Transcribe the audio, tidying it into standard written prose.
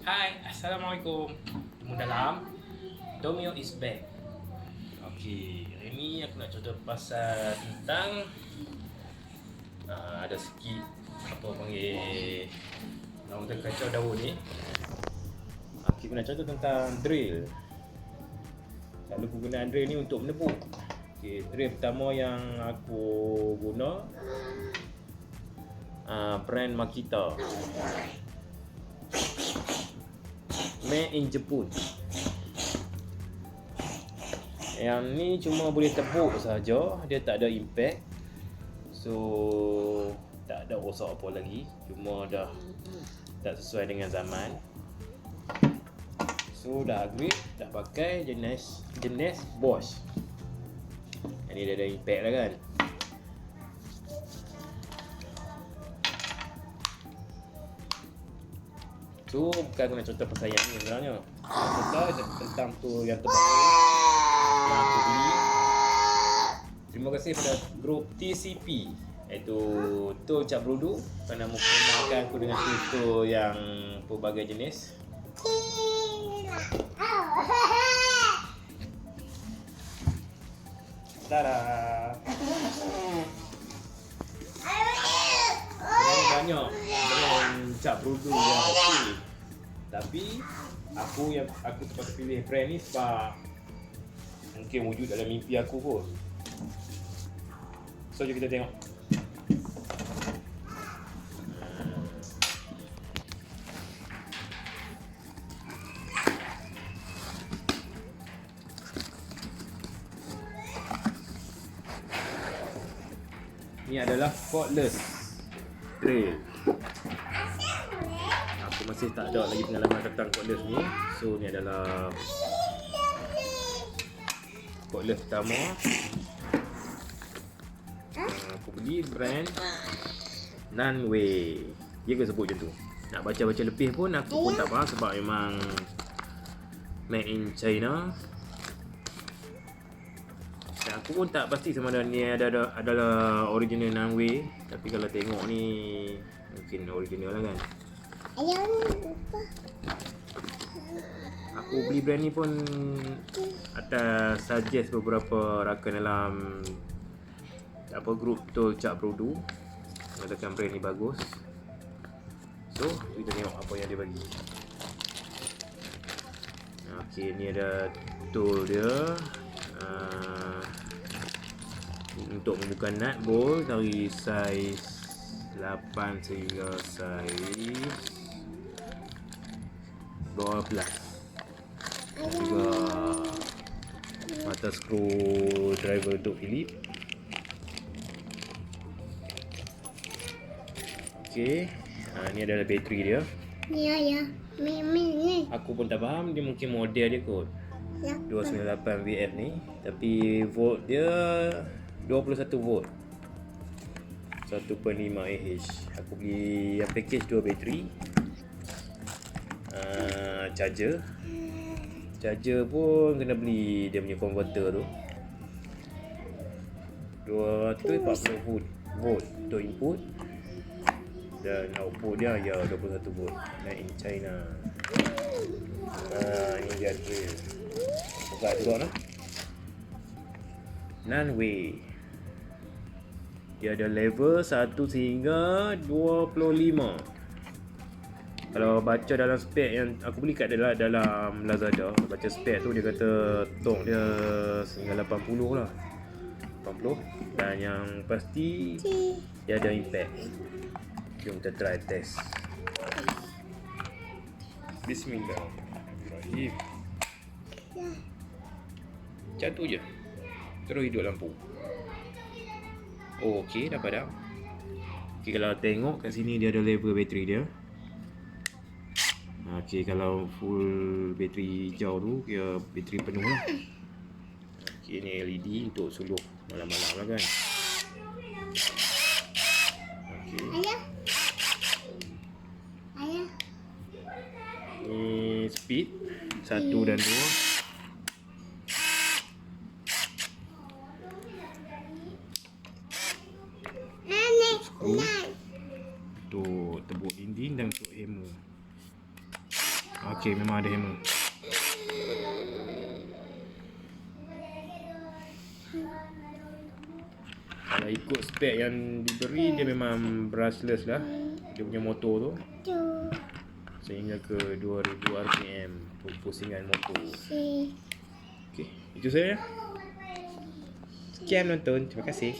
Hai, Assalamualaikum. Temu dalam Domio is back. Okey, hari ni aku nak cerita pasal tentang ada sikit apa panggil orang kata kacau daun ni. Okey, aku nak cerita tentang drill. Selalu penggunaan drill ni untuk menebuk. Okey, drill pertama yang aku guna brand Makita. Made in Jepun. Yang ni cuma boleh tebuk saja, dia tak ada impact. So tak ada rosak apa lagi, cuma dah tak sesuai dengan zaman. So dah upgrade, dah pakai jenis Bosch. Yang ni dia ada impact lah kan. So bukan aku nak cerita pasal yang ni sebenarnya. Aku cerita tentang tu yang terbaru yang aku beli. Terima kasih pada grup TCP, iaitu Tork Cap Brudu, kerana memperkenalkan aku dengan tool yang pelbagai jenis. Tada! Banyak brand cap brudu yang okey, tapi aku terpaksa pilih brand ni sebab mungkin wujud dalam mimpi aku pun. So jom kita tengok. Ni adalah Cordless drill. Aku masih tak ada lagi pengalaman tentang Cordless ni. So ni adalah Cordless pertama. Aku beli brand Nanwei. Dia ke sebut macam tu. Nak baca-baca lebih pun aku pun tak faham sebab memang made in China. Dan aku pun tak pasti sama ada ni adalah original Nanwei. Tapi kalau tengok ni mungkin original lah kan. Aku beli brand ni pun atas suggest beberapa rakan dalam grup Tork Cap Brudu, mengatakan brand ni bagus. So kita tengok apa yang dia bagi. Okey, ni ada tool dia untuk membuka nut bolt dari saiz 8 sehingga saiz 12. Dan juga mata screwdriver untuk Philip. Okey, ni adalah bateri dia. Ya. Ni. Aku pun tak faham, dia mungkin model dia kot 298 VF ni, tapi volt dia 21 volt 1.5 Ah. Aku beli yang package 2 bateri. Charger pun kena beli dia punya converter tu. 240 volt untuk input, dan output dia 21 volt, made in China. Ini dia drill. Buka juga lah. Nanwei. Dia ada level 1 sehingga 25. Kalau baca dalam spek yang aku beli kat dalam Lazada, baca spek tu dia kata tork dia sehingga 80 lah. 80. Dan yang pasti dia ada impact. Jom kita try test. Bismillahirrahmanirrahim. Macam tu je. Terus hidup lampu. Oh, okey, dah padam. Okey, kalau tengok kat sini dia ada level bateri dia. Okey, kalau full bateri hijau tu kira bateri penuh lah. Okey, ni LED untuk suluh malam-malam lah kan. Okey. Ayah. Ni speed 1 dan 2. Skru untuk tebuk dinding dan untuk hammer. Okey, memang ada hammer. Kalau ikut spek yang diberi, dia memang brushless lah. Dia punya motor tu Tu. sehingga ke 2000 rpm pusingan motor. Si. Okey, itu saja. Sekian menonton. Terima kasih.